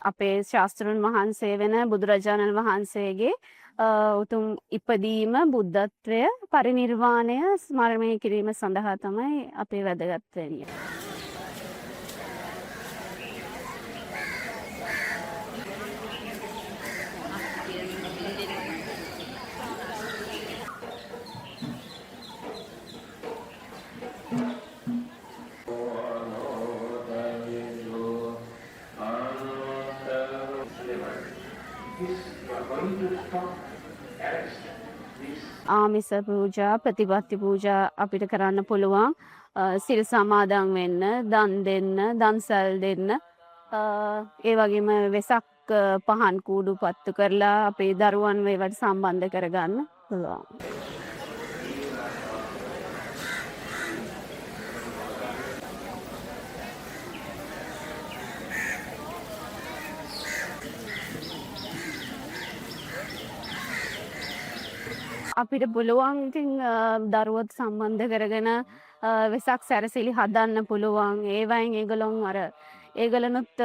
අපේ ශාස්ත්‍රඥ වහන්සේ වෙන බුදුරජාණන් වහන්සේගේ උතුම් ඉපදීම බුද්ධත්වය පරිනිර්වාණය ස්මරණය කිරීම සඳහා තමයි අපේ වැදගත් වෙන්නේ. ආමිස පූජා ප්‍රතිපත්ති පූජා අපිට කරන්න පුළුවන්. සිල් සමාදන් වෙන්න, දන් දෙන්න, දන්සල් දෙන්න, ඒ වගේම වෙසක් පහන් කූඩු පත්තු කරලා අපේ දරුවන් ඒවට සම්බන්ධ කරගන්න පුළුවන්. අපිට පුළුවන් ඉතින් දරුවොත් සම්බන්ධ කරගෙන වෙසක් සැරසිලි හදන්න පුළුවන්. ඒවයින් ඒගොල්ලොනුත්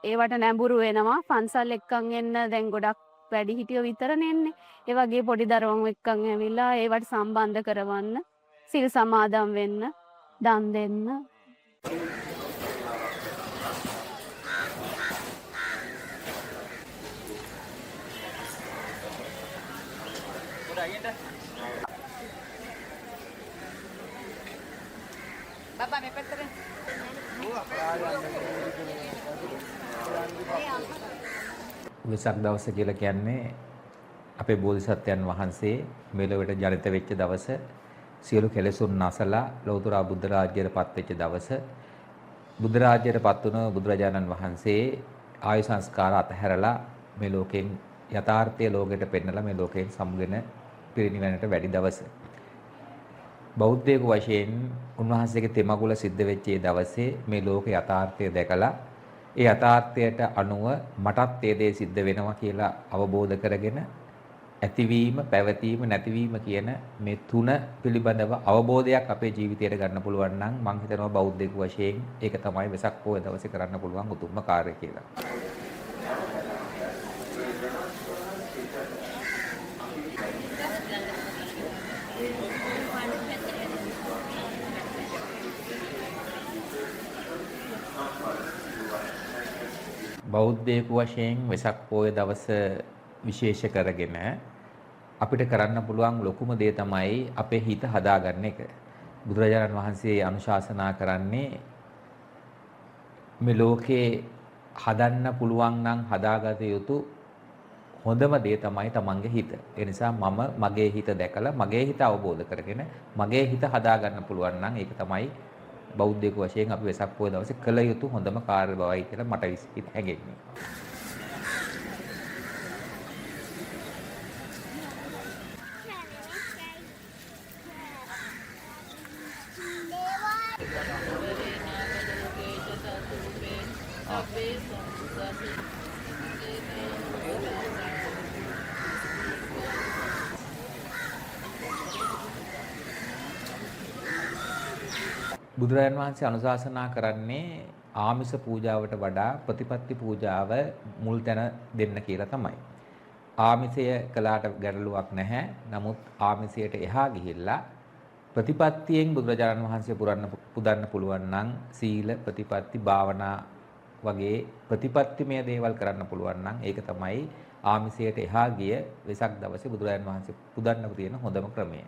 ඒවට නැඹුරු වෙනවා. පන්සල් එක්කන් එන්න දැන් ගොඩක් වැඩිහිටියෝ විතරනේ එන්නේ. ඒ වගේ පොඩි දරුවෝ එක්කන් ඇවිල්ලා ඒවට සම්බන්ධ කරවන්න, සිල් සමාදන් වෙන්න, දන් දෙන්න. Bapak මේ පැත්තට. වෙසක් දවස කියලා කියන්නේ අපේ බෝධිසත්වයන් වහන්සේ මෙලොවට ජනිත වෙච්ච දවස, සියලු කෙලෙසුන් නැසලා ලෞතර බුද්ධ රාජ්‍යයට පත් වෙච්ච දවස. බුද්ධ රාජ්‍යයට පත් වුණ බුදුරජාණන් වහන්සේ ආයු සංස්කාර අතහැරලා මේ ලෝකෙන් යථාර්ථය ලෝකෙට පෙන්නලා මේ ලෝකයෙන් සමුගෙන පිරිනිවනට වැඩි දවස. බෞද්ධයෙකු වශයෙන් උන්වහන්සේගේ තෙමගුල සිද්ධ වෙච්ච ඒ දවසේ මේ ලෝක යථාර්ථය දැකලා ඒ යථාර්ථයට අනුව මටත් ඒ දේ සිද්ධ වෙනවා කියලා අවබෝධ කරගෙන ඇතිවීම, පැවතීම, නැතිවීම කියන මේ තුන පිළිබඳව අවබෝධයක් අපේ ජීවිතයට ගන්න පුළුවන් නම් මම හිතනවා බෞද්ධයෙකු වශයෙන් ඒක තමයි වෙසක් පොය දවසේ කරන්න පුළුවන් උතුම්ම කාර්යය කියලා. බෞද්ධයෙකු වශයෙන් වෙසක් පොය දවස විශේෂ කරගෙන අපිට කරන්න පුළුවන් ලොකුම දේ තමයි අපේ හිත හදාගන්න එක. බුදුරජාණන් වහන්සේ අනුශාසනා කරන්නේ මේ ලෝකේ හදන්න පුළුවන් නම් හදාගත යුතු හොඳම දේ තමයි තමන්ගේ හිත. ඒ නිසා මම මගේ හිත දැකලා මගේ හිත අවබෝධ කරගෙන මගේ හිත හදාගන්න පුළුවන් නම් ඒක තමයි බෞද්ධයෙකු වශයෙන් අපි වෙසක් පොය දවසේ කළ යුතු හොඳම කාර්ය බවයි කියලා මට හැඟෙන්නේ. බුදුරජාණන් වහන්සේ අනුශාසනා කරන්නේ ආමිස පූජාවට වඩා ප්‍රතිපත්ති පූජාව මුල් තැන දෙන්න කියලා තමයි. ආමිසය කළාට ගැටලුවක් නැහැ. නමුත් ආමිසයට එහා ගිහිල්ලා ප්‍රතිපත්තියෙන් බුදුරජාණන් වහන්සේ පුදන්න පුළුවන් නම් සීල, ප්‍රතිපත්ති, භාවනා වගේ ප්‍රතිපත්තිමය දේවල් කරන්න පුළුවන් නම් ඒක තමයි ආමිසයට එහා ගිය වෙසක් දවසේ බුදුරජාණන් වහන්සේ පුදන්න තියෙන හොඳම ක්‍රමය.